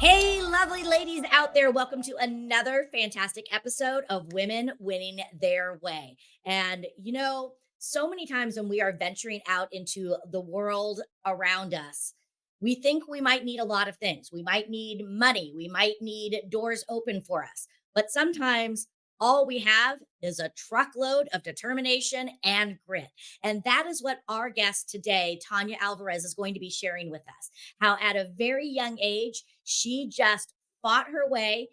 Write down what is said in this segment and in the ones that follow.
Hey, lovely ladies out there. Welcome to another fantastic episode of Women Winning Their Way. And, so many times when we are venturing out into the world around us, we think we might need a lot of things. We might need money. We might need doors open for us. But sometimes all we have is a truckload of determination and grit. And that is what our guest today, Tanya Alvarez, is going to be sharing with us. How at a very young age, she just fought her way.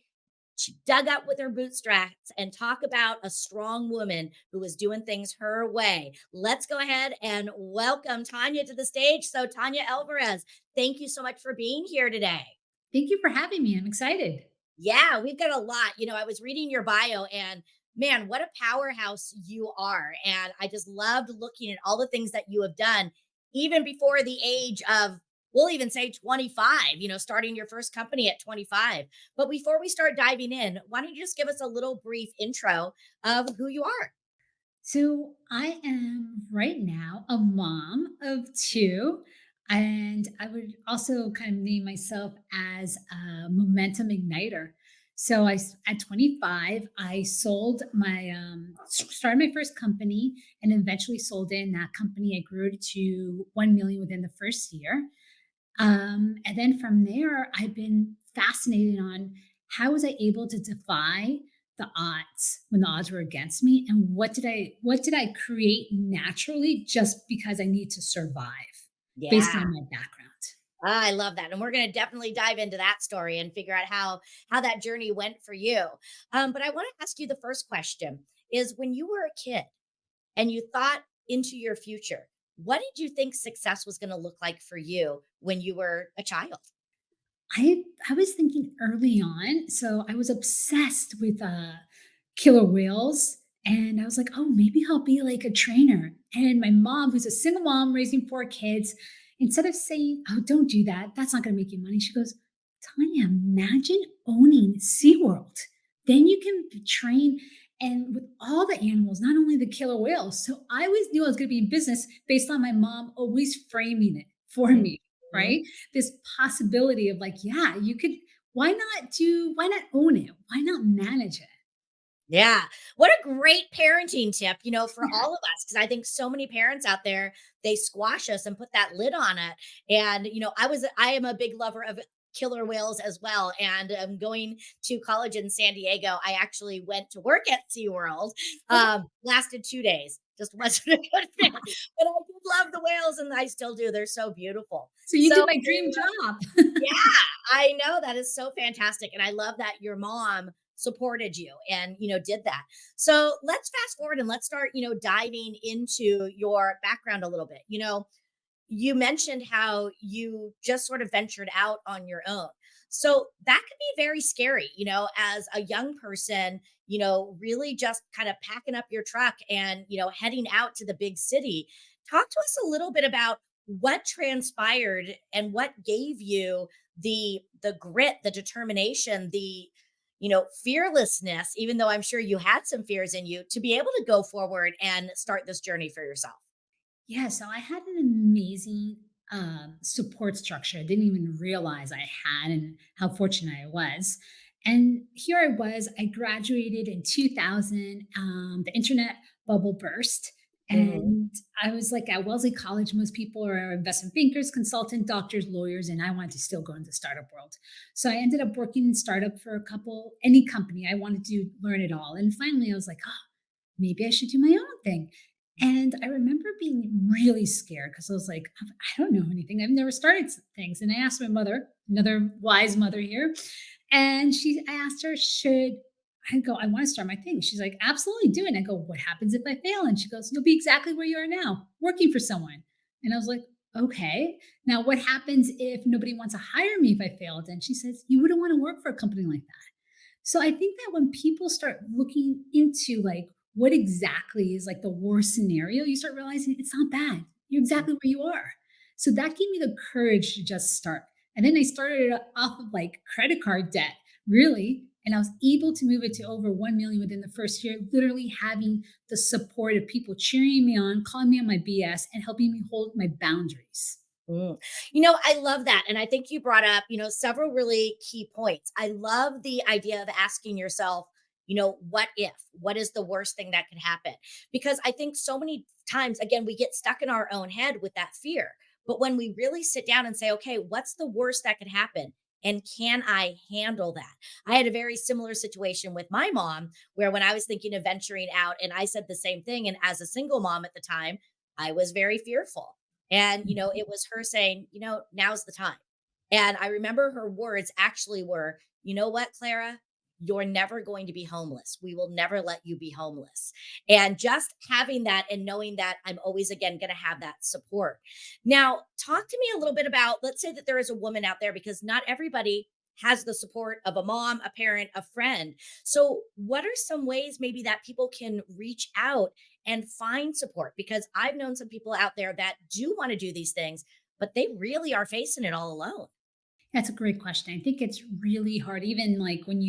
She dug up with her bootstraps and talk about a strong woman who was doing things her way. Let's go ahead and welcome Tanya to the stage. So, Tanya Alvarez, thank you so much for being here today. Thank you for having me. I'm excited. Yeah, we've got a lot. I was reading your bio and man, what a powerhouse you are. And I just loved looking at all the things that you have done, even before the age of, we'll even say 25, starting your first company at 25. But before we start diving in, why don't you just give us a little brief intro of who you are? So, I am right now a mom of two, and I would also kind of name myself as a momentum igniter. So, at 25, I sold started my first company and eventually sold it. In that company, I grew to 1 million within the first year. And then from there, I've been fascinated on how was I able to defy the odds when the odds were against me, and what did I create naturally just because I need to survive based Yeah. on my background. I love that. And we're going to definitely dive into that story and figure out how that journey went for you. But I want to ask you the first question is when you were a kid and you thought into your future, what did you think success was going to look like for you when you were a child? I was thinking early on, so I was obsessed with killer whales. And I was like, oh, maybe I'll be like a trainer. And my mom, who's a single mom raising four kids, instead of saying, oh, don't do that, that's not going to make you money, she goes, Tanya, imagine owning SeaWorld. Then you can train and with all the animals, not only the killer whales. So I always knew I was going to be in business based on my mom always framing it for me, Mhm. right? This possibility of like, yeah, you could, why not own it? Why not manage it? Yeah. What a great parenting tip, for all of us. Cause I think so many parents out there, they squash us and put that lid on it. And, I am a big lover of killer whales as well. And going to college in San Diego, I actually went to work at SeaWorld, Oh, lasted 2 days. Just wasn't a good fit, but I did love the whales and I still do. They're so beautiful. so you did So my dream job. yeah, I know that is so fantastic. And I love that your mom supported you and, did that. So let's fast forward and let's start, diving into your background a little bit. You mentioned how you just sort of ventured out on your own. So that could be very scary, as a young person, really just kind of packing up your truck and, heading out to the big city. Talk to us a little bit about what transpired and what gave you the grit, the determination, the fearlessness, even though I'm sure you had some fears in you to be able to go forward and start this journey for yourself. Yeah, so I had an amazing support structure. I didn't even realize I had, and how fortunate I was. And here I was, I graduated in 2000. The internet bubble burst. Mhm. And I was like at Wellesley College, most people are investment bankers, consultant, doctors, lawyers, and I wanted to still go into the startup world. So I ended up working in startup for any company. I wanted to learn it all. And finally, I was like, oh, maybe I should do my own thing. And I remember being really scared because I was like, I don't know anything. I've never started things. And I asked my mother, another wise mother here, I asked her, I want to start my thing. She's like, absolutely do it. And I go, what happens if I fail? And she goes, you'll be exactly where you are now, working for someone. And I was like, okay. Now, what happens if nobody wants to hire me if I failed? And she says, you wouldn't want to work for a company like that. So I think that when people start looking into like what exactly is like the worst scenario, you start realizing it's not bad. You're exactly where you are. So that gave me the courage to just start. And then I started it off of like credit card debt, really. And I was able to move it to over 1 million within the first year, literally having the support of people cheering me on, calling me on my BS, and helping me hold my boundaries. Mm. I love that. And I think you brought up, several really key points. I love the idea of asking yourself, what if? What is the worst thing that could happen? Because I think so many times, again, we get stuck in our own head with that fear. But when we really sit down and say, okay, what's the worst that could happen? And can I handle that? I had a very similar situation with my mom, where when I was thinking of venturing out, and I said the same thing. And as a single mom at the time, I was very fearful. And, it was her saying, now's the time. And I remember her words actually were, you know what, Clara? You're never going to be homeless. We will never let you be homeless. And just having that and knowing that I'm always, again, going to have that support. Now, talk to me a little bit about, let's say that there is a woman out there, because not everybody has the support of a mom, a parent, a friend. So, what are some ways maybe that people can reach out and find support? Because I've known some people out there that do want to do these things, but they really are facing it all alone. That's a great question. I think it's really hard, even like when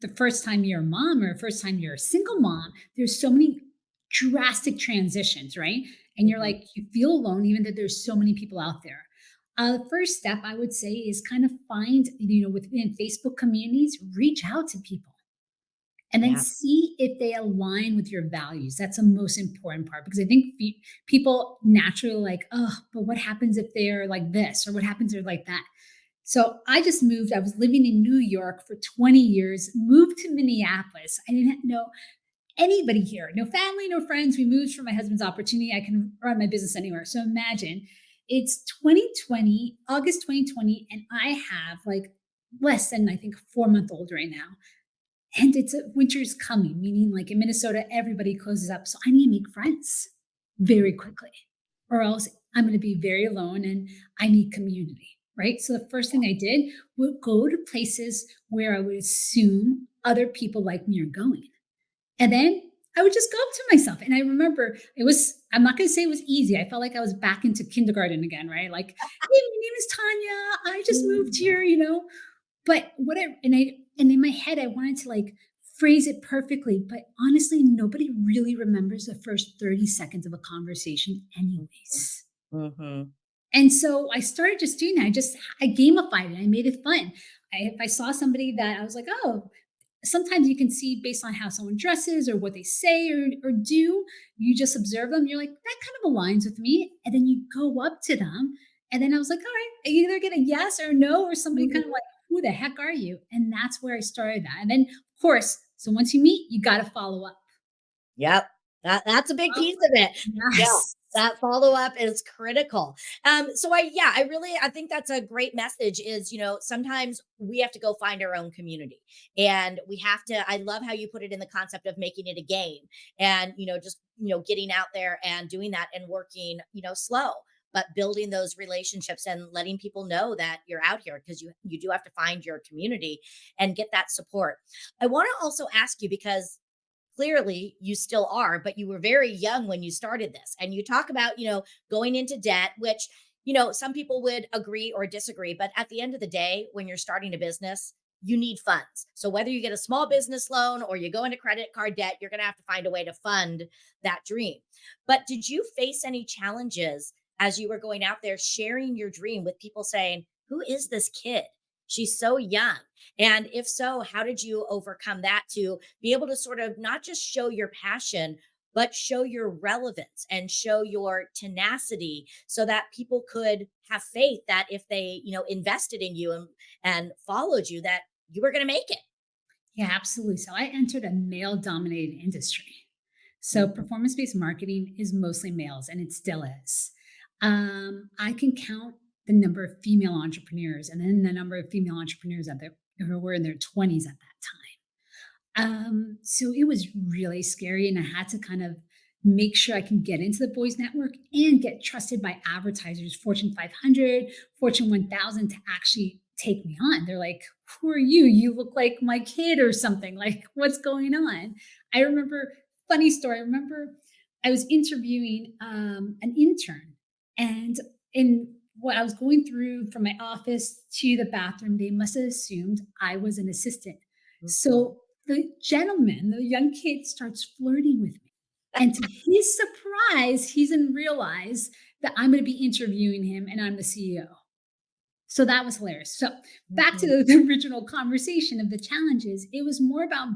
the first time you're a mom or first time you're a single mom, there's so many drastic transitions, right? And you're Mhm. like, you feel alone, even though there's so many people out there. The first step I would say is kind of find, within Facebook communities, reach out to people and then Yeah. see if they align with your values. That's the most important part because I think people naturally like, oh, but what happens if they're like this or what happens if they're like that? So I just moved. I was living in New York for 20 years, moved to Minneapolis. I didn't know anybody here, no family, no friends. We moved for my husband's opportunity. I can run my business anywhere. So imagine it's 2020, August 2020, and I have like less than, I think, 4 month old right now. And winter's coming, meaning like in Minnesota, everybody closes up. So I need to make friends very quickly, or else I'm going to be very alone and I need community. Right. So the first thing I did was go to places where I would assume other people like me are going. And then I would just go up to myself. And I remember I'm not going to say it was easy. I felt like I was back into kindergarten again, right? Like, hey, my name is Tanya. I just moved Mm. here. But and in my head, I wanted to like phrase it perfectly. But honestly, nobody really remembers the first 30 seconds of a conversation, Mhm. anyways. Mhm. And so I started just doing that. I gamified it. I made it fun. If I saw somebody that I was like, oh, sometimes you can see based on how someone dresses or what they say or do, you just observe them. You're like, that kind of aligns with me. And then you go up to them. And then I was like, all right, I either get a yes or no, or somebody kind of Mhm. like, who the heck are you? And that's where I started that. And then, of course, so once you meet, you got to follow up. Yep. That's a big Oh, piece of it. Yeah. yes. That follow-up is critical. So I think that's a great message is, sometimes we have to go find our own community. And we have to, I love how you put it in the concept of making it a game and, just, getting out there and doing that and working, slow, but building those relationships and letting people know that you're out here because you do have to find your community and get that support. I want to also ask you because clearly you still are, but you were very young when you started this. And you talk about, going into debt, which, some people would agree or disagree. But at the end of the day, when you're starting a business, you need funds. So whether you get a small business loan or you go into credit card debt, you're going to have to find a way to fund that dream. But did you face any challenges as you were going out there sharing your dream with people saying, who is this kid? She's so young. And if so, how did you overcome that to be able to sort of not just show your passion, but show your relevance and show your tenacity so that people could have faith that if they, invested in you and followed you, that you were going to make it. Yeah, absolutely. So I entered a male dominated industry. So Mhm. performance based marketing is mostly males, and it still is. I can count the number of female entrepreneurs and then the number of female entrepreneurs who were in their 20s at that time. So it was really scary, and I had to kind of make sure I can get into the boys network and get trusted by advertisers, Fortune 500, Fortune 1000, to actually take me on. They're like, "Who are you? You look like my kid or something. Like, what's going on?" I remember funny story. I remember I was interviewing an intern, and in what I was going through from my office to the bathroom, they must have assumed I was an assistant Mhm. So the gentleman, the young kid, starts flirting with me. And to his surprise, he doesn't realize that I'm going to be interviewing him and I'm the CEO. So that was hilarious. So back to Mhm. the original conversation of the challenges, it was more about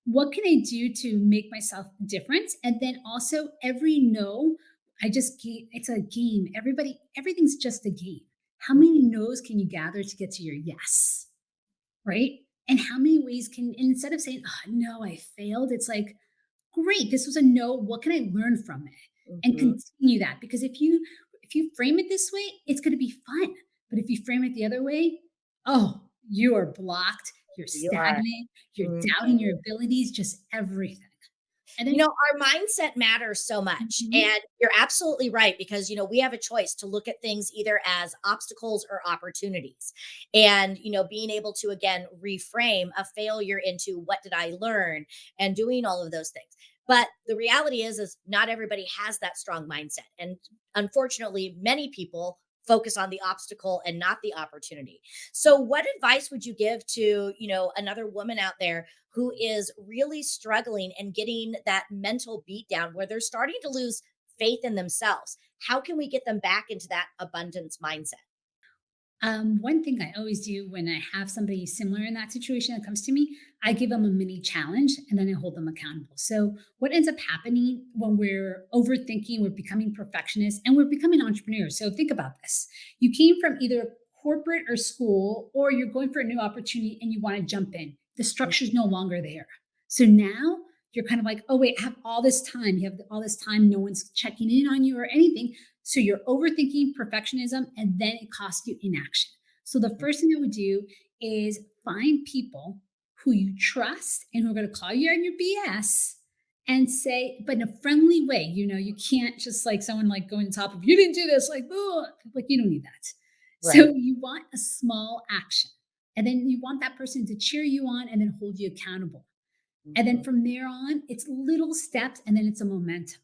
what can I do to make myself different? And then also every no, I just gave it's a game. Everything's just a game. How Mhm. many no's can you gather to get to your yes? Right? And how many ways can, and instead of saying, oh, no, I failed, it's like, great, this was a no. What can I learn from it? And Mhm. continue that. Because if you frame it this way, it's going to be fun. But if you frame it the other way, oh, you are blocked, you're You are. stagnant, you're Mhm. doubting your abilities, just everything. And You then know, our mindset matters so much. mhm, And you're absolutely right because, we have a choice to look at things either as obstacles or opportunities. And, being able to, again, reframe a failure into what did I learn and doing all of those things. But the reality is not everybody has that strong mindset. And unfortunately, many people focus on the obstacle and not the opportunity. So what advice would you give to, another woman out there who is really struggling and getting that mental beat down where they're starting to lose faith in themselves? How can we get them back into that abundance mindset? one thing I always do when I have somebody similar in that situation that comes to me, I give them a mini challenge and then I hold them accountable. So, what ends up happening when we're overthinking, we're becoming perfectionists, and we're becoming entrepreneurs? So, think about this. You came from either corporate or school, or you're going for a new opportunity and you want to jump in. The structure's no longer there. So, now you're kind of like, oh, wait, I have all this time. You have all this time. No one's checking in on you or anything. So you're overthinking perfectionism and then it costs you inaction. So the first thing I would do is find people who you trust and who are going to call you on your BS and say, but in a friendly way. You can't just like someone like going on top of you didn't do this, like you don't need that. Right. So you want a small action. And then you want that person to cheer you on and then hold you accountable. And then Mhm. from there on, it's little steps and then it's a momentum.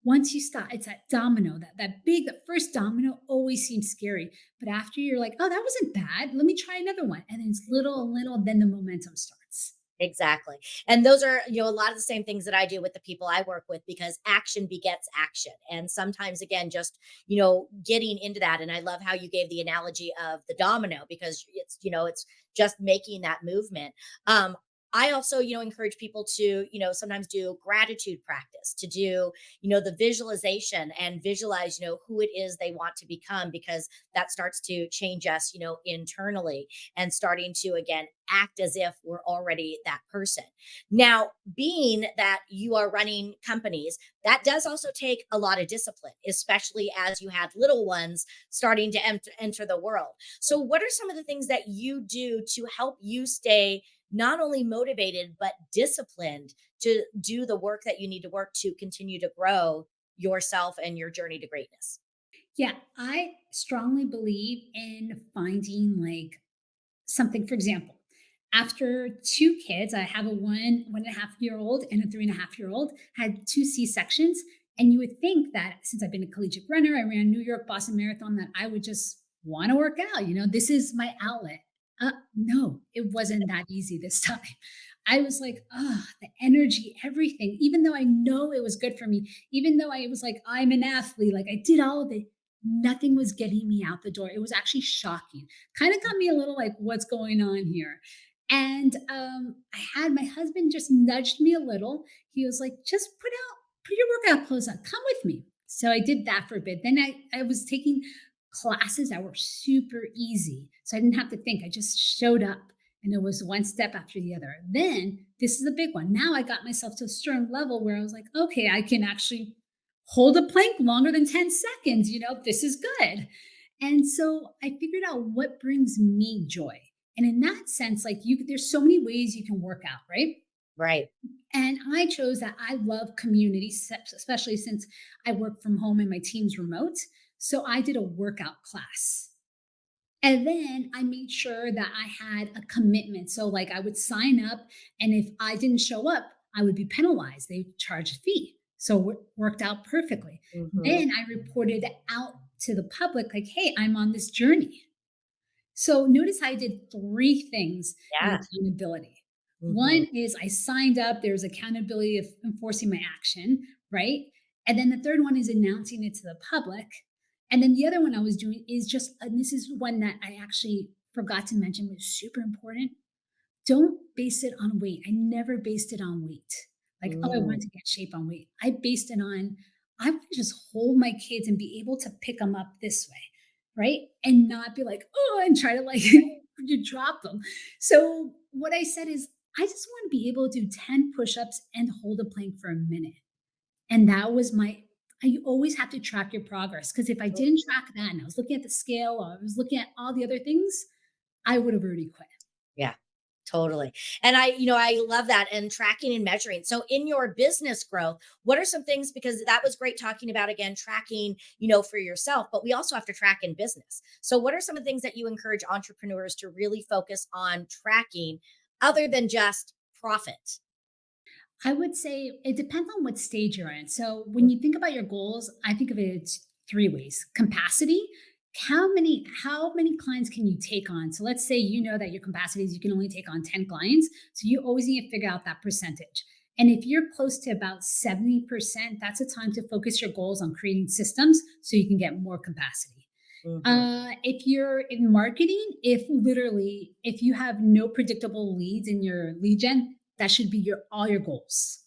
Once you stop, it's that domino, that first domino always seems scary. But after you're like, oh, that wasn't bad. Let me try another one. And then it's little and little, then the momentum starts. Exactly. And those are, a lot of the same things that I do with the people I work with because action begets action. And sometimes, again, just, getting into that. And I love how you gave the analogy of the domino because it's just making that movement. I also, encourage people to, sometimes do gratitude practice, to do, the visualization and visualize, who it is they want to become because that starts to change us, internally and starting to, again, act as if we're already that person. Now, being that you are running companies, that does also take a lot of discipline, especially as you have little ones starting to enter the world. So, what are some of the things that you do to help you stay not only motivated, but disciplined to do the work that you need to work to continue to grow yourself and your journey to greatness? Yeah, I strongly believe in finding like something. For example, after two kids, I have a 1.5 year old and a 3.5 year old, had two C-sections. And you would think that since I've been a collegiate runner, I ran New York, Boston Marathon, that I would just want to work out. This is my outlet. No, it wasn't that easy this time. I was like, oh, the energy, everything, even though I know it was good for me, even though I was like, I'm an athlete, like I did all of it, nothing was getting me out the door. It was actually shocking. Kind of got me a little like, what's going on here? And I had my husband just nudged me a little. He was like, just put your workout clothes on, come with me. So I did that for a bit. Then I was taking classes that were super easy. So I didn't have to think. I just showed up and it was one step after the other. Then this is a big one. Now I got myself to a certain level where I was like, okay, I can actually hold a plank longer than 10 seconds. This is good. And so I figured out what brings me joy. And in that sense, like there's so many ways you can work out, right? Right. And I chose that I love community, especially since I work from home and my team's remote. So I did a workout class. And then I made sure that I had a commitment. So, like, I would sign up, and if I didn't show up, I would be penalized. They charge a fee. So, it worked out perfectly. Mhm. Then I reported out to the public, like, hey, I'm on this journey. So, notice I did three things in Yeah. accountability. Mhm. One is I signed up, there's accountability of enforcing my action, right? And then the third one is announcing it to the public. And then the other one I was doing is just, and this is one that I actually forgot to mention was super important. Don't base it on weight. I never based it on weight. Like, oh, I Mm. want to get shape on weight. I based it on, I want to just hold my kids and be able to pick them up this way, right? And not be like, oh, and try to like you drop them. So what I said is, I just want to be able to do 10 push-ups and hold a plank for a minute. And that was my, I always have to track your progress. Because if I didn't track that and I was looking at the scale or I was looking at all the other things, I would have already quit. Yeah, totally. And I love that and tracking and measuring. So in your business growth, what are some things, because that was great talking about again tracking, for yourself, but we also have to track in business. So what are some of the things that you encourage entrepreneurs to really focus on tracking other than just profit? I would say it depends on what stage you're in. So when you think about your goals, I think of it three ways. Capacity, how many clients can you take on? So let's say you know that your capacity is you can only take on 10 clients. So you always need to figure out that percentage. And if you're close to about 70%, that's a time to focus your goals on creating systems so you can get more capacity. Mhm. If you're in marketing, if you have no predictable leads in your lead gen, that should be your all your goals.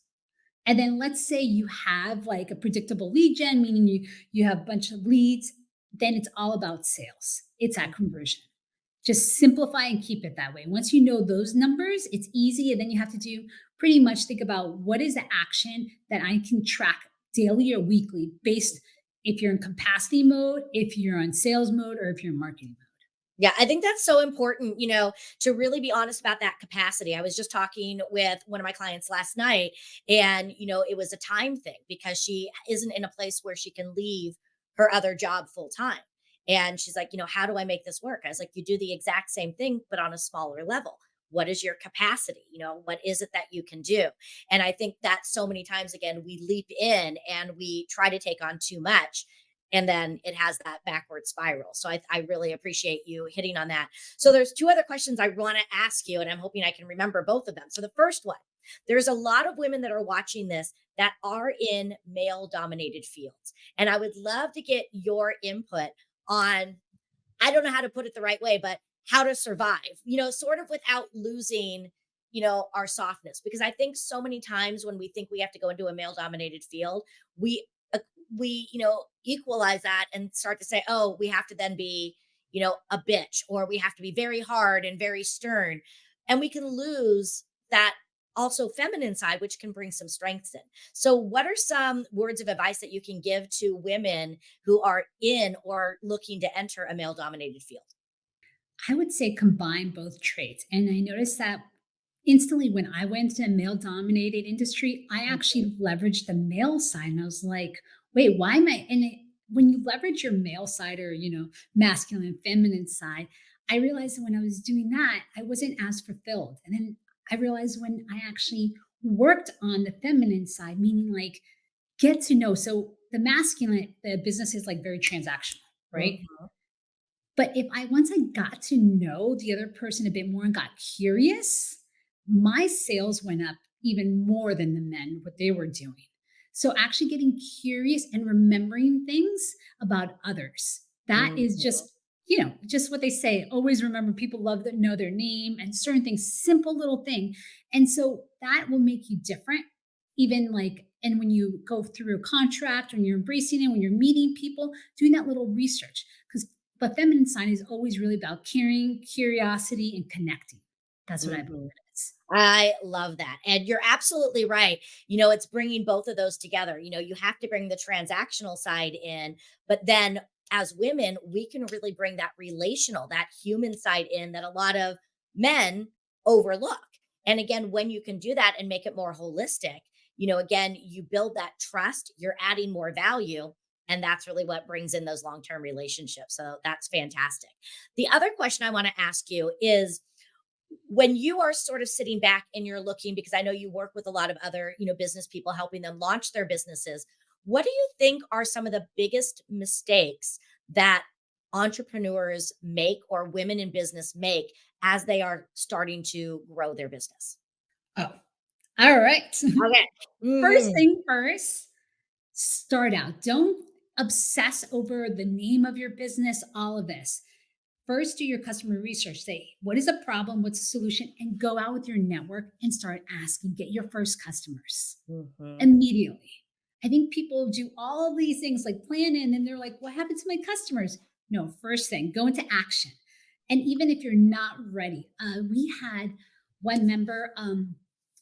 And then let's say you have like a predictable lead gen, meaning you have a bunch of leads, then it's all about sales. It's at conversion. Just simplify and keep it that way. Once you know those numbers, it's easy. And then you have to do pretty much think about what is the action that I can track daily or weekly based if you're in capacity mode, if you're on sales mode, or if you're in marketing mode. Yeah, I think that's so important, to really be honest about that capacity. I was just talking with one of my clients last night, and, it was a time thing because she isn't in a place where she can leave her other job full time. And she's like, how do I make this work? I was like, you do the exact same thing, but on a smaller level. What is your capacity? What is it that you can do? And I think that so many times, again, we leap in and we try to take on too much, and then it has that backward spiral. So I really appreciate you hitting on that. So there's two other questions I want to ask you, and I'm hoping I can remember both of them. So the first one, there's a lot of women that are watching this that are in male dominated fields, and I would love to get your input on, I don't know how to put it the right way, but how to survive, sort of without losing, our softness. Because I think so many times when we think we have to go into a male dominated field, we, uh, equalize that and start to say, oh, we have to then be, a bitch, or we have to be very hard and very stern. And we can lose that also feminine side, which can bring some strengths in. So, what are some words of advice that you can give to women who are in or looking to enter a male dominated field? I would say combine both traits. And I noticed that instantly when I went to a male dominated industry, I Mhm. actually leveraged the male side. And I was like, wait, why am I? When you leverage your male side or, masculine and feminine side, I realized that when I was doing that, I wasn't as fulfilled. And then I realized when I actually worked on the feminine side, meaning like get to know. So the masculine, the business is like very transactional, right? Mhm. But if I once I got to know the other person a bit more and got curious, my sales went up even more than the men, what they were doing. So actually getting curious and remembering things about others. That is Mhm. just what they say. Always remember people love to know their name and certain things, simple little thing. And so that will make you different. Even like, and when you go through a contract, when you're embracing it, when you're meeting people, doing that little research. Because but feminine side is always really about caring, curiosity, and connecting. That's what I believe Mhm. it is. I love that. And you're absolutely right. It's bringing both of those together. You have to bring the transactional side in, but then as women, we can really bring that relational, that human side in that a lot of men overlook. And again, when you can do that and make it more holistic, again, you build that trust, you're adding more value. And that's really what brings in those long term relationships. So that's fantastic. The other question I want to ask you is, when you are sort of sitting back and you're looking, because I know you work with a lot of other, business people, helping them launch their businesses, what do you think are some of the biggest mistakes that entrepreneurs make or women in business make as they are starting to grow their business? Oh, all right. Okay. First Mhm. thing first, start out. Don't obsess over the name of your business, all of this. First, do your customer research. Say, what is the problem? What's the solution? And go out with your network and start asking. Get your first customers Mhm. immediately. I think people do all these things like plan in and they're like, what happened to my customers? No, first thing, go into action. And even if you're not ready, we had one member,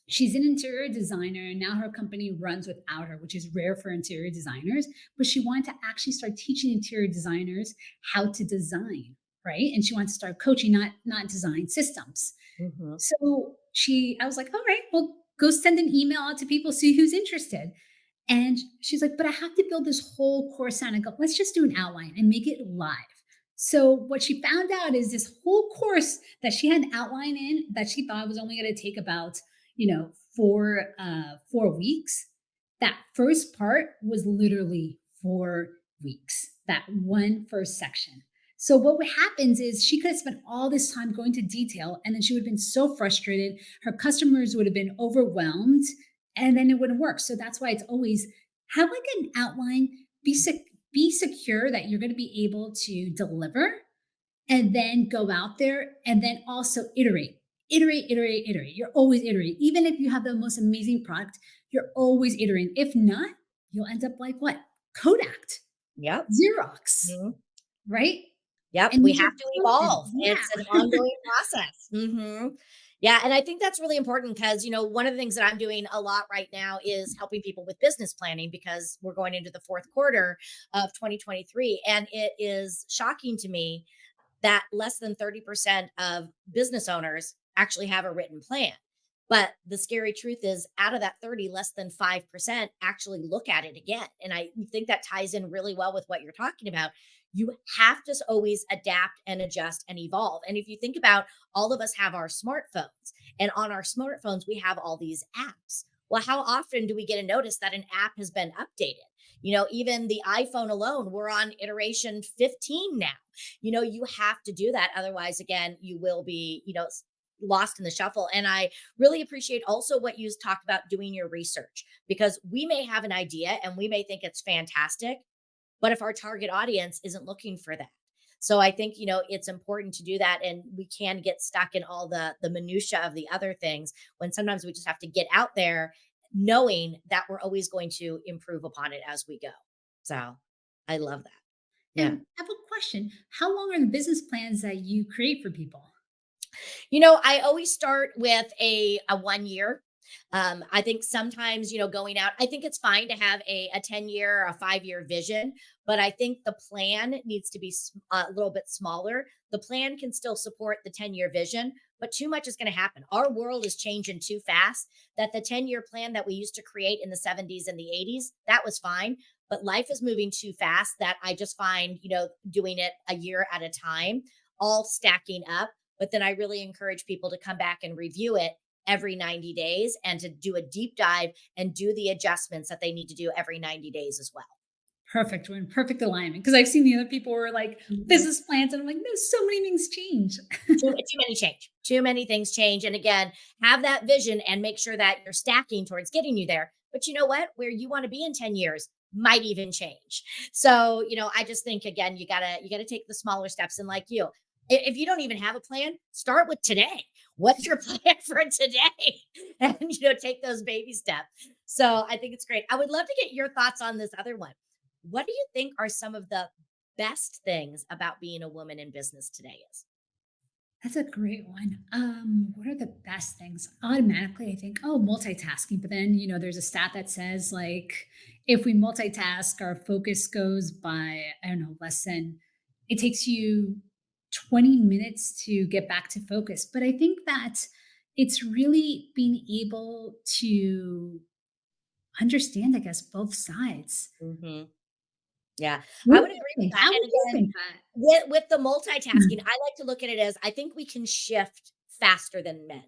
she's an interior designer and now her company runs without her, which is rare for interior designers, but she wanted to actually start teaching interior designers how to design, right? And she wants to start coaching, not design systems. Mhm. So I was like, all right, well, go send an email out to people, see who's interested. And she's like, but I have to build this whole course out. I go, let's just do an outline and make it live. So what she found out is this whole course that she had an outline in that she thought was only going to take about, 4 weeks. That first part was literally 4 weeks. That one first section. So what happens is she could have spent all this time going to detail, and then she would have been so frustrated. Her customers would have been overwhelmed, and then it wouldn't work. So that's why it's always have like an outline, be secure that you're going to be able to deliver, and then go out there and then also iterate. You're always iterating. Even if you have the most amazing product, you're always iterating. If not, you'll end up like what? Kodak, Yep. Xerox, Mhm. right? Yep, And we these have are to potent. evolve. It's an Yeah. ongoing process. Yeah, and I think that's really important because, one of the things that I'm doing a lot right now is helping people with business planning because we're going into the fourth quarter of 2023, and it is shocking to me that less than 30% of business owners actually have a written plan. But the scary truth is, out of that 30, less than 5% actually look at it again. And I think that ties in really well with what you're talking about. You have to always adapt and adjust and evolve. And if you think about, all of us have our smartphones, and on our smartphones, we have all these apps. Well, how often do we get a notice that an app has been updated? Even the iPhone alone, we're on iteration 15 now. You have to do that. Otherwise, again, you will be, lost in the shuffle. And I really appreciate also what you talked about, doing your research, because we may have an idea and we may think it's fantastic, but if our target audience isn't looking for that. So I think, it's important to do that, and we can get stuck in all the minutia of the other things, when sometimes we just have to get out there knowing that we're always going to improve upon it as we go. So I love that. Yeah. And I have a question. How long are the business plans that you create for people? I always start with a 1 year. I think sometimes, going out, I think it's fine to have a 10 year, a 5 year vision, but I think the plan needs to be a little bit smaller. The plan can still support the 10-year vision, but too much is going to happen. Our world is changing too fast that the 10-year plan that we used to create in the 70s and the 80s, that was fine. But life is moving too fast that I just find, doing it a year at a time, all stacking up. But then I really encourage people to come back and review it every 90 days, and to do a deep dive and do the adjustments that they need to do every 90 days as well. Perfect. We're in perfect alignment. Because I've seen the other people were like Mhm. business plans, and I'm like, no, so many things change. Too many change. Too many things change. And again, have that vision and make sure that you're stacking towards getting you there. But you know what? Where you want to be in 10 years might even change. So, I just think, again, you gotta take the smaller steps. And like you, if you don't even have a plan, start with today. What's your plan for today? And take those baby steps. So I think it's great. I would love to get your thoughts on this other one. What do you think are some of the best things about being a woman in business today is? That's a great one. What are the best things? Automatically, I think, oh, multitasking. But then, there's a stat that says like if we multitask, our focus goes by, I don't know, less than it takes you 20 minutes to get back to focus. But I think that it's really being able to understand, I guess, both sides. Mhm. Yeah, I What do would you agree with think? that. How And would you again, think that? with the multitasking, I like to look at it as, I think we can shift faster than men.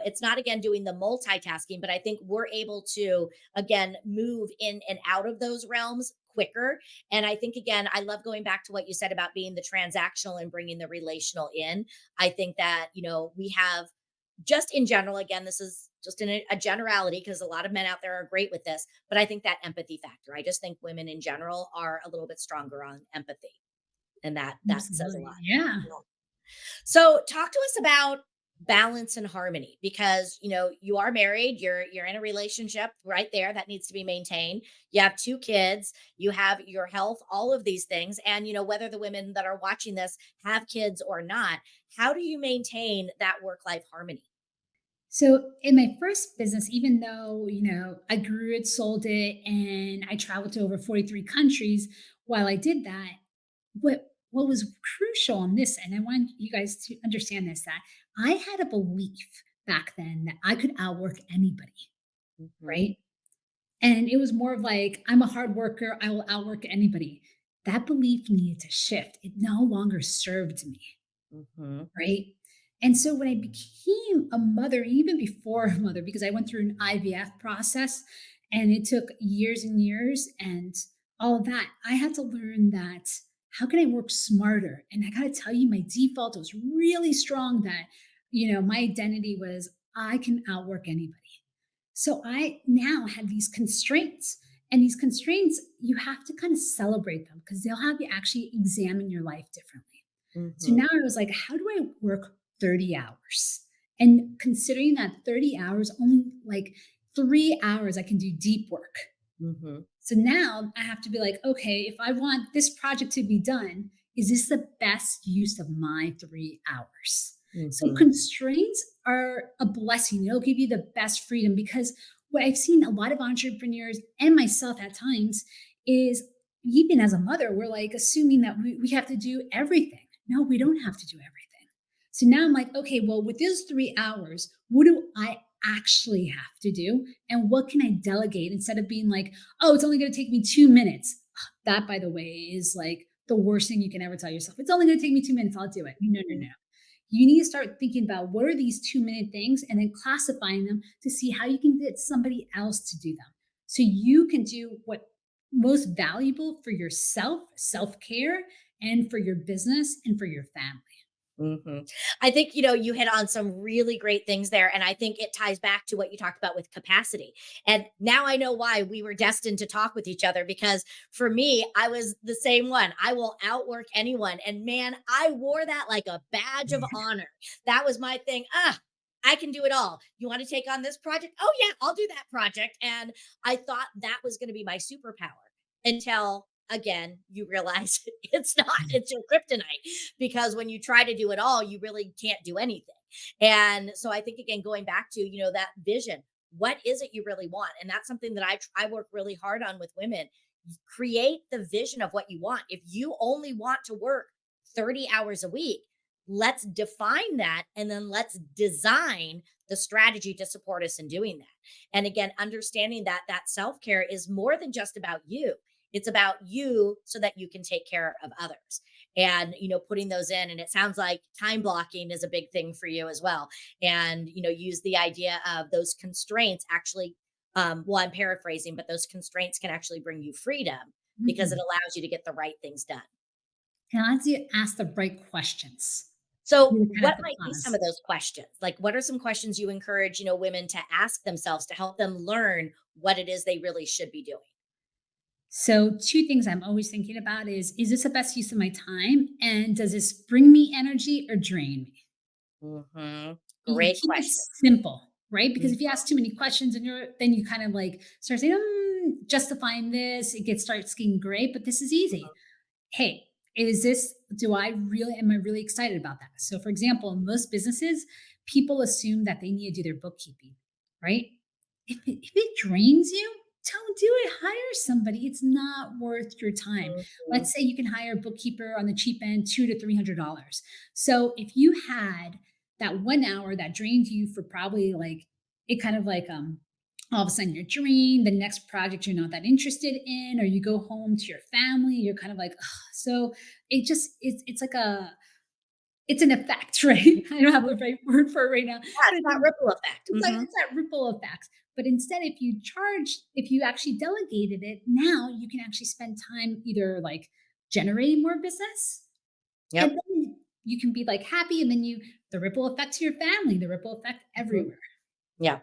It's not, again, doing the multitasking, but I think we're able to, again, move in and out of those realms quicker. And I think, again, I love going back to what you said about being the transactional and bringing the relational in. I think that, we have just in general, again, this is just in a generality because a lot of men out there are great with this, but I think that empathy factor. I just think women in general are a little bit stronger on empathy, and that says a lot. Absolutely. Yeah. Yeah. So talk to us about balance and harmony because you are married, you're in a relationship right there that needs to be maintained. You have two kids, you have your health, all of these things, and whether the women that are watching this have kids or not, how do you maintain that work life harmony? So in my first business, even though, I grew it, sold it, and I traveled to over 43 countries, while I did that, what was crucial on this, and I want you guys to understand this, that I had a belief back then that I could outwork anybody, Mhm, right? And it was more of like, I'm a hard worker, I will outwork anybody. That belief needed to shift. It no longer served me. mhm, Right? And so when I became a mother, even before a mother, because I went through an IVF process and it took years and years and all of that, I had to learn that how can I work smarter? And I got to tell you, my default was really strong that, my identity was I can outwork anybody. So I now had these constraints. And these constraints, you have to kind of celebrate them because they'll have you actually examine your life differently. So mhm, now I was like, how do I work 30 hours? And considering that 30 hours, only like 3 hours I can do deep work. mhm, So now I have to be like, okay, if I want this project to be done, is this the best use of my 3 hours? So mhm, constraints are a blessing. It'll give you the best freedom because what I've seen a lot of entrepreneurs and myself at times is even as a mother, we're like assuming that we have to do everything. No, we don't have to do everything. So now I'm like, okay, well, with those 3 hours, what do I actually have to do? And what can I delegate instead of being like, oh, it's only going to take me 2 minutes. That, by the way, is like the worst thing you can ever tell yourself. It's only going to take me 2 minutes. I'll do it. No, no, mhm, no. You need to start thinking about what are these 2 minute things and then classifying them to see how you can get somebody else to do them. So you can do what most valuable for yourself, self care, and for your business and for your family. mhm. I think, you hit on some really great things there. And I think it ties back to what you talked about with capacity. And now I know why we were destined to talk with each other because for me, I was the same one. I will outwork anyone. And man, I wore that like a badge of honor. That was my thing. I can do it all. You want to take on this project? Oh, yeah, I'll do that project. And I thought that was going to be my superpower until again you realize it's not, it's your kryptonite because when you try to do it all, you really can't do anything. And so I think again, going back to, that vision, what is it you really want? And that's something that I work really hard on with women. Create the vision of what you want. If you only want to work 30 hours a week, let's define that and then let's design the strategy to support us in doing that. And again, understanding that that self-care is more than just about you. It's about you so that you can take care of others and putting those in, and it sounds like time blocking is a big thing for you as well, and use the idea of those constraints actually, well, I'm paraphrasing, but those constraints can actually bring you freedom because it Mhm. allows you to get the right things done. And as you ask the right questions, So you kind of what have to might be some pause. of those questions? Like what are some questions you encourage women to ask themselves to help them learn what it is they really should be doing? So, two things I'm always thinking about is this the best use of my time? And does this bring me energy or drain me? You Great keep it question. simple, right? Because Mhm, if you ask too many questions and then you kind of like start saying, justifying this, starts getting great, but this is easy. Hey, am I really excited about that? So, for example, in most businesses, people assume that they need to do their bookkeeping, right? If it drains you, don't do it. Hire somebody. It's not worth your time. mhm, Let's say you can hire a bookkeeper on the cheap end, $200 to $300. So if you had that 1 hour that drained you for probably like it kind of like all of a sudden you're drained, the next project you're not that interested in, or you go home to your family, you're kind of like, ugh. So it's like it's an effect, right? I don't have mhm. the right word for it right now, Yeah, but it's that ripple effect. it's like it's that ripple effect. But instead, if you actually delegated it, now you can actually spend time either like generating more business and Yep. then you can be like happy, and then the ripple effect to your family, the ripple effect Mhm. everywhere. Yeah.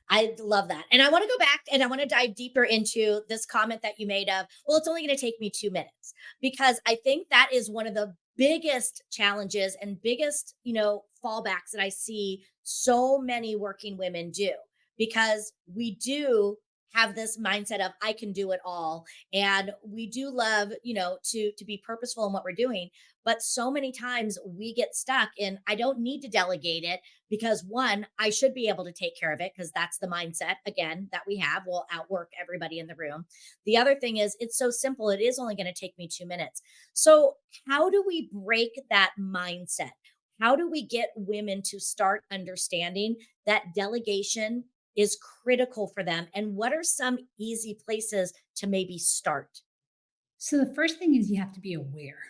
I love that. And I want to go back and I want to dive deeper into this comment that you made of, well, it's only going to take me 2 minutes, because I think that is one of the biggest challenges and biggest, fallbacks that I see so many working women do, because we do have this mindset of I can do it all, and we do love, to be purposeful in what we're doing, but so many times we get stuck in I don't need to delegate it, because one, I should be able to take care of it, because that's the mindset again that we have. We'll outwork everybody in the room. The other thing is it's so simple. It is only going to take me 2 minutes. So how do we break that mindset? How do we get women to start understanding that delegation is critical for them? And what are some easy places to maybe start? So the first thing is you have to be aware,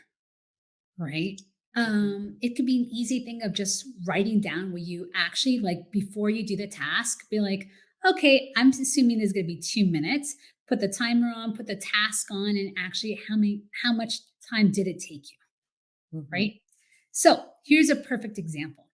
right? Mhm. It could be an easy thing of just writing down what you actually like before you do the task. Be like, okay, I'm assuming there's going to be 2 minutes. Put the timer on, put the task on, and actually how much time did it take you, Mhm. right? So here's a perfect example.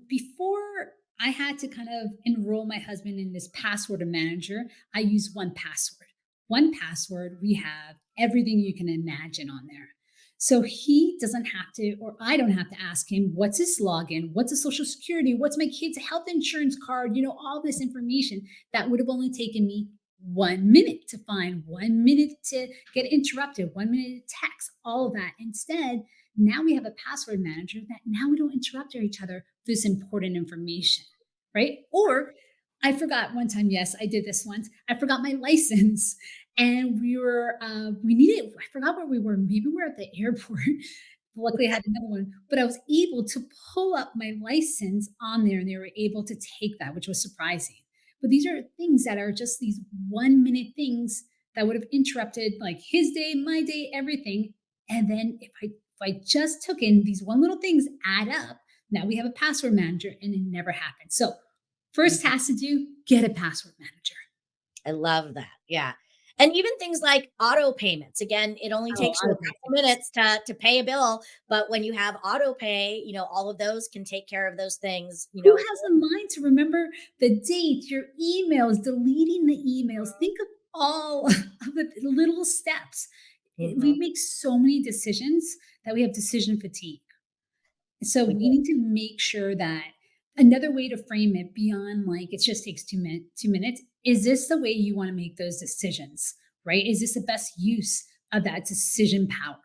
Before I had to kind of enroll my husband in this password manager, I use 1Password. 1Password, we have everything you can imagine on there. So he doesn't have to, or I don't have to ask him, what's his login? What's his social security? What's my kid's health insurance card? All this information that would have only taken me 1 minute to find, 1 minute to get interrupted, 1 minute to text, all of that. Instead, now we have a password manager that now we don't interrupt each other with this important information, right? Or I forgot one time, yes, I did this once. I forgot my license and we needed, I forgot where we were. Maybe we were at the airport. Luckily, I had another one, but I was able to pull up my license on there and they were able to take that, which was surprising. But these are things that are just these 1 minute things that would have interrupted like his day, my day, everything. And then if I just took in these one little things add up, now we have a password manager and it never happened. So first Mhm. task to do, get a password manager. I love that. Yeah. And even things like auto payments. Again, it only Oh, takes you a auto couple payments. minutes to pay a bill, but when you have auto pay, all of those can take care of those things, Who has the mind to remember the dates, your emails, deleting the emails? Think of all of the little steps. We Mhm. make so many decisions that we have decision fatigue. So We we do. need to make sure that another way to frame it beyond like it just takes 2 minutes. Is this the way you want to make those decisions? Right? Is this the best use of that decision power?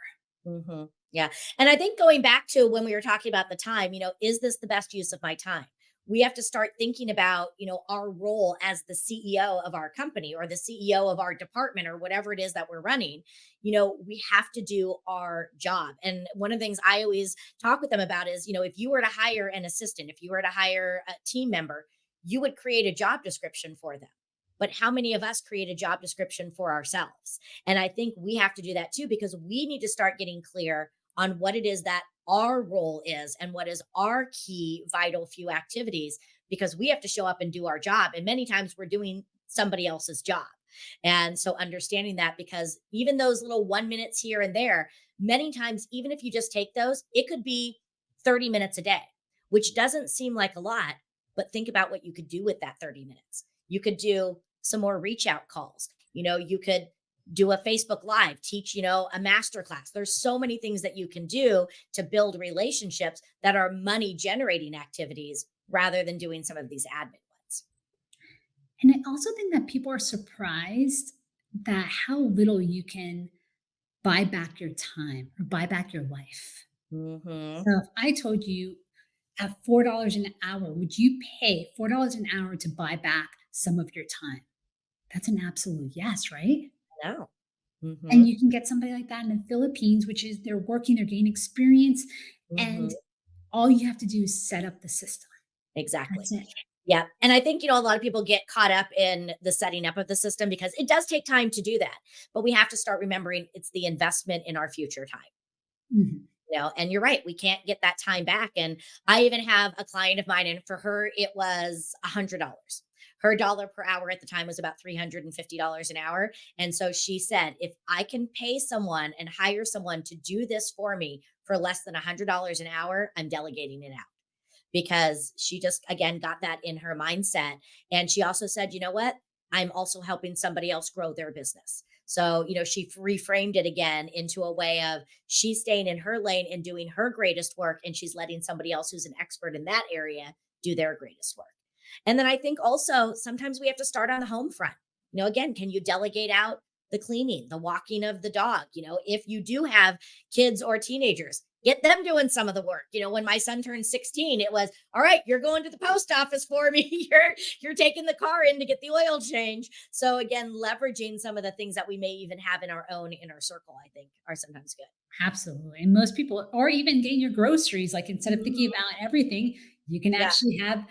Yeah. And I think going back to when we were talking about the time, is this the best use of my time? We have to start thinking about, our role as the CEO of our company or the CEO of our department or whatever it is that we're running. We have to do our job. And one of the things I always talk with them about is, if you were to hire an assistant, if you were to hire a team member, you would create a job description for them. But how many of us create a job description for ourselves? And I think we have to do that too, because we need to start getting clear on what it is that our role is and what is our key vital few activities, because we have to show up and do our job, and many times we're doing somebody else's job. And so understanding that, because even those little 1 minutes here and there, many times even if you just take those, it could be 30 minutes a day, which doesn't seem like a lot, but think about what you could do with that 30 minutes. You could do some more reach out calls. You could do a Facebook Live, teach, a master class. There's so many things that you can do to build relationships that are money generating activities rather than doing some of these admin ones. And I also think that people are surprised that how little you can buy back your time or buy back your life. Hmm. So if I told you at $4 an hour, would you pay $4 an hour to buy back some of your time? That's an absolute yes, right? No. Hmm. And you can get somebody like that in the Philippines, which is they're working, they're gaining experience, and Hmm. all you have to do is set up the system. Exactly. That's it. Yeah. And I think, a lot of people get caught up in the setting up of the system because it does take time to do that. But we have to start remembering it's the investment in our future time. Mhm. And you're right, we can't get that time back. And I even have a client of mine, and for her it was $100. Her dollar per hour at the time was about $350 an hour. And so she said, if I can pay someone and hire someone to do this for me for less than $100 an hour, I'm delegating it out because she just again got that in her mindset. And she also said, you know what, I'm also helping somebody else grow their business. So she reframed it again into a way of she's staying in her lane and doing her greatest work, and she's letting somebody else who's an expert in that area do their greatest work. And then I think also sometimes we have to start on the home front. Again, can you delegate out the cleaning, the walking of the dog? If you do have kids or teenagers, get them doing some of the work. When my son turned 16, it was, all right, you're going to the post office for me. You're taking the car in to get the oil change. So again, leveraging some of the things that we may even have in our own inner circle, I think are sometimes good. Absolutely. And most people, or even getting your groceries, like instead of thinking Mhm. about everything, you can Yeah. actually have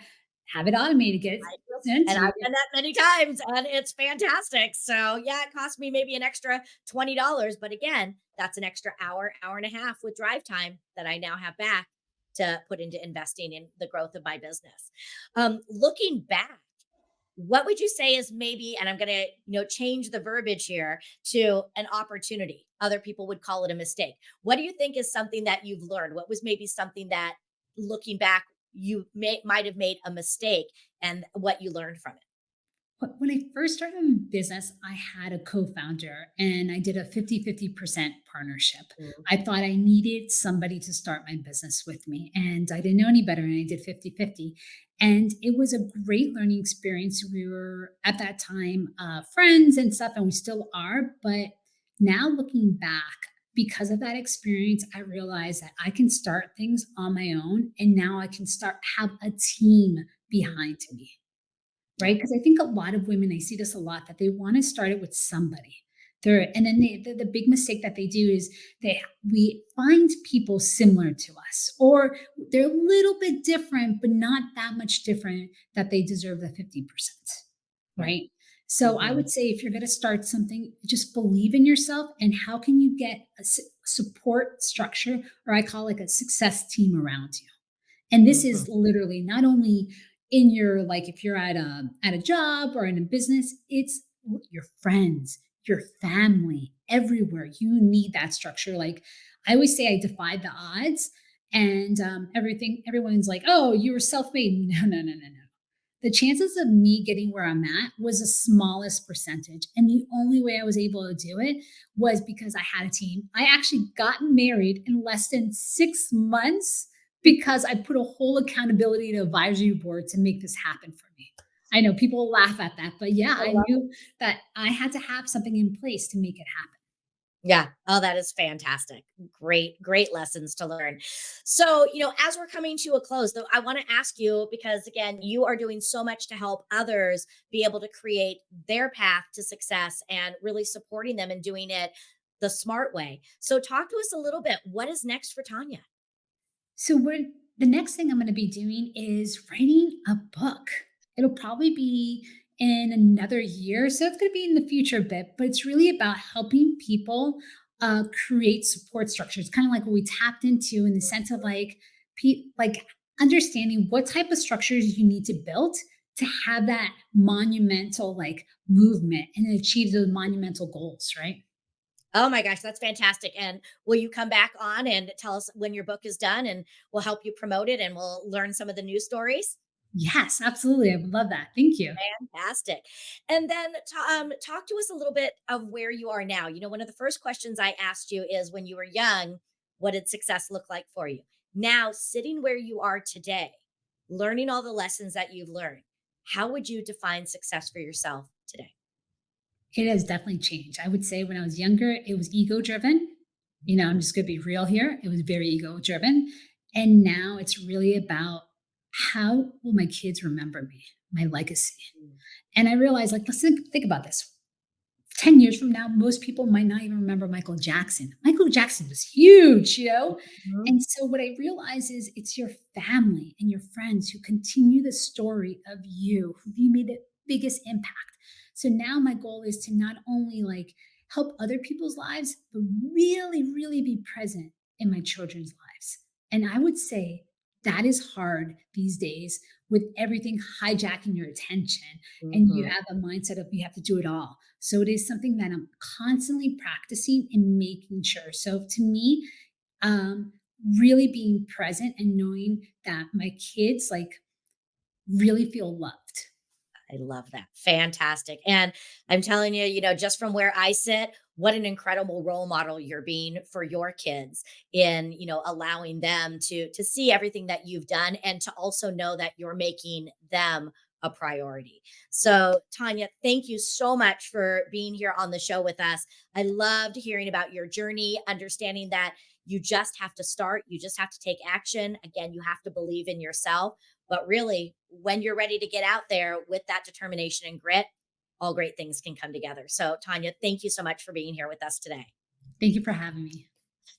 it automated, get it I feel sent and to you. I've done that many times, and it's fantastic. So, yeah, it cost me maybe an extra $20, but again, that's an extra hour, hour and a half with drive time that I now have back to put into investing in the growth of my business. Looking back, what would you say is maybe, and I'm going to, change the verbiage here to an opportunity. Other people would call it a mistake. What do you think is something that you've learned? What was maybe something that looking back might have made a mistake and what you learned from it? When I first started in business, I had a co founder and I did a 50-50% partnership. Mm, I thought I needed somebody to start my business with me, and I didn't know any better. And I did 50-50. And it was a great learning experience. We were at that time friends and stuff, and we still are. But now looking back, because of that experience, I realized that I can start things on my own. And now I can have a team mm, behind me, yeah. right? Because I think a lot of women, I see this a lot, that they want to start it with somebody. And then the big mistake that they do is we find people similar to us, or they're a little bit different, but not that much different that they deserve the 50%, Right. right? So I Mhm, would say if you're going to start something, just believe in yourself. And how can you get a support structure, or I call like a success team around you? And this mhm, is literally not only in your, like, if you're at a job or in a business, it's your friends, your family, everywhere. You need that structure. Like I always say, I defied the odds, and everyone's like, "Oh, you were self-made." No, no, no, no, no. The chances of me getting where I'm at was the smallest percentage. And the only way I was able to do it was because I had a team. I actually got married in less than 6 months because I put a whole accountability to advisory board to make this happen for me. I know people laugh at that, but yeah, I I love knew that I had to have something in place to make it happen. Yeah. Oh, that is fantastic. Great, great lessons to learn. So, as we're coming to a close, though, I want to ask you because, again, you are doing so much to help others be able to create their path to success and really supporting them and doing it the smart way. So, talk to us a little bit. What is next for Tanya? So the next thing I'm going to be doing is writing a book. It'll probably be in another year, so it's going to be in the future a bit. But it's really about helping people create support structures, kind of like what we tapped into in the sense of like, like understanding what type of structures you need to build to have that monumental like movement and achieve those monumental goals, right? Oh my gosh, that's fantastic. And will you come back on and tell us when your book is done and we'll help you promote it and we'll learn some of the news stories? Yes, absolutely. I would love that. Thank you. Fantastic. And then talk to us a little bit of where you are now. One of the first questions I asked you is when you were young, what did success look like for you? Now, sitting where you are today, learning all the lessons that you've learned, how would you define success for yourself today? It has definitely changed. I would say when I was younger, it was ego driven. I'm Mhm. just going to be real here. It was very ego driven. And now it's really about how will my kids remember me, my legacy. And I realized, like, let's think about this. 10 years from now, most people might not even remember Michael Jackson. Michael Jackson was huge, you know? Mhm. And so what I realize is it's your family and your friends who continue the story of you, who you made the biggest impact. So now my goal is to not only like help other people's lives, but really, really be present in my children's lives. And I would say that is hard these days with everything hijacking your attention, and you Mhm. have a mindset of you have to do it all. So it is something that I'm constantly practicing and making sure. So to me, really being present and knowing that my kids like really feel loved. I love that. Fantastic. And I'm telling you, just from where I sit, what an incredible role model you're being for your kids in, allowing them to see everything that you've done and to also know that you're making them a priority. So, Tanya, thank you so much for being here on the show with us. I loved hearing about your journey, understanding that you just have to start, you just have to take action. Again, you have to believe in yourself, but really, when you're ready to get out there with that determination and grit, all great things can come together. So, Tanya, thank you so much for being here with us today. Thank you for having me.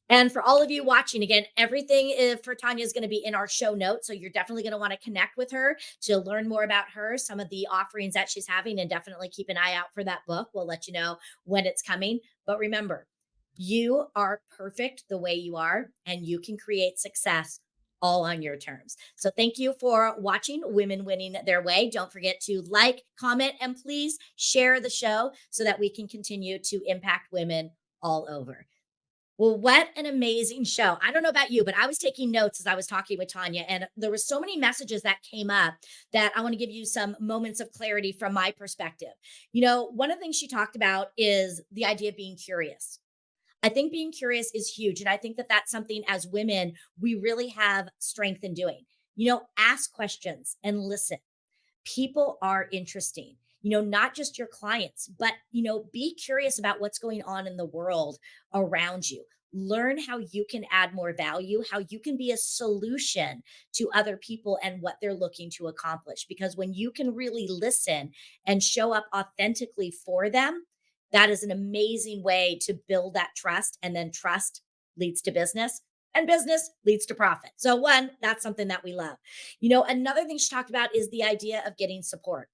And for all of you watching, again, everything for Tanya is going to be in our show notes. So you're definitely going to want to connect with her to learn more about her, some of the offerings that she's having, and definitely keep an eye out for that book. We'll let you know when it's coming. But remember, you are perfect the way you are, and you can create success all on your terms. So thank you for watching Women Winning Their Way. Don't forget to like, comment, and please share the show so that we can continue to impact women all over. Well, what an amazing show. I don't know about you, but I was taking notes as I was talking with Tanya, and there were so many messages that came up that I want to give you some moments of clarity from my perspective. One of the things she talked about is the idea of being curious. I think being curious is huge. And I think that that's something as women, we really have strength in doing. Ask questions and listen. People are interesting, not just your clients, but, be curious about what's going on in the world around you. Learn how you can add more value, how you can be a solution to other people and what they're looking to accomplish. Because when you can really listen and show up authentically for them, that is an amazing way to build that trust. And then trust leads to business, and business leads to profit. So, one, that's something that we love. Another thing she talked about is the idea of getting support.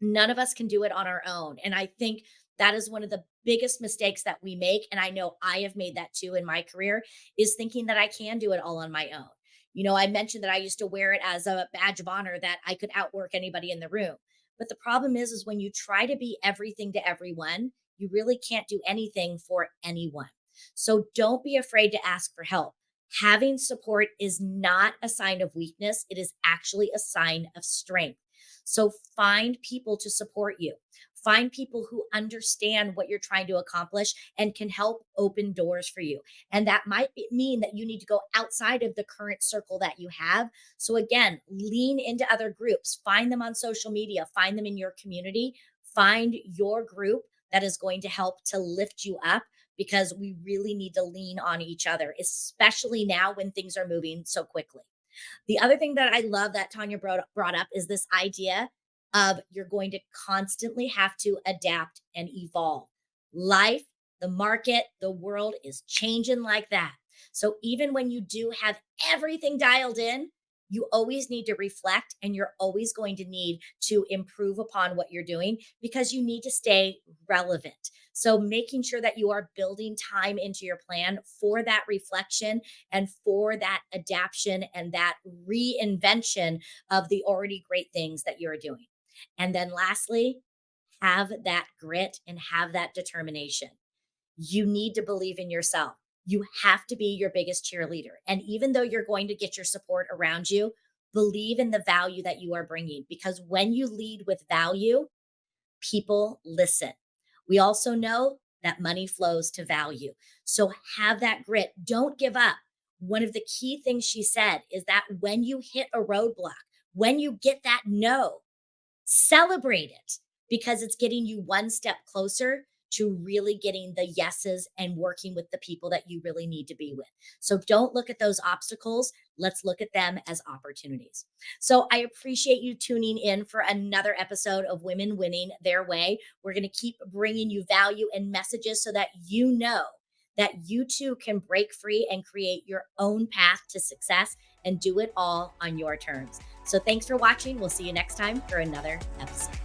None of us can do it on our own. And I think that is one of the biggest mistakes that we make. And I know I have made that too in my career, is thinking that I can do it all on my own. I mentioned that I used to wear it as a badge of honor that I could outwork anybody in the room. But the problem is when you try to be everything to everyone, you really can't do anything for anyone. So don't be afraid to ask for help. Having support is not a sign of weakness, it is actually a sign of strength. So find people to support you. Find people who understand what you're trying to accomplish and can help open doors for you. And that might mean that you need to go outside of the current circle that you have. So, again, lean into other groups, find them on social media, find them in your community, find your group that is going to help to lift you up, because we really need to lean on each other, especially now when things are moving so quickly. The other thing that I love that Tanya brought up is this idea of you're going to constantly have to adapt and evolve. Life, the market, the world is changing like that. So even when you do have everything dialed in, you always need to reflect, and you're always going to need to improve upon what you're doing because you need to stay relevant. So making sure that you are building time into your plan for that reflection and for that adaptation and that reinvention of the already great things that you're doing. And then lastly, have that grit and have that determination. You need to believe in yourself. You have to be your biggest cheerleader. And even though you're going to get your support around you, believe in the value that you are bringing, because when you lead with value, people listen. We also know that money flows to value. So have that grit. Don't give up. One of the key things she said is that when you hit a roadblock, when you get that no, celebrate it, because it's getting you one step closer to really getting the yeses and working with the people that you really need to be with. So don't look at those obstacles. Let's look at them as opportunities. So I appreciate you tuning in for another episode of Women Winning Their Way. We're going to keep bringing you value and messages so that you know that you too can break free and create your own path to success and do it all on your terms. So thanks for watching. We'll see you next time for another episode.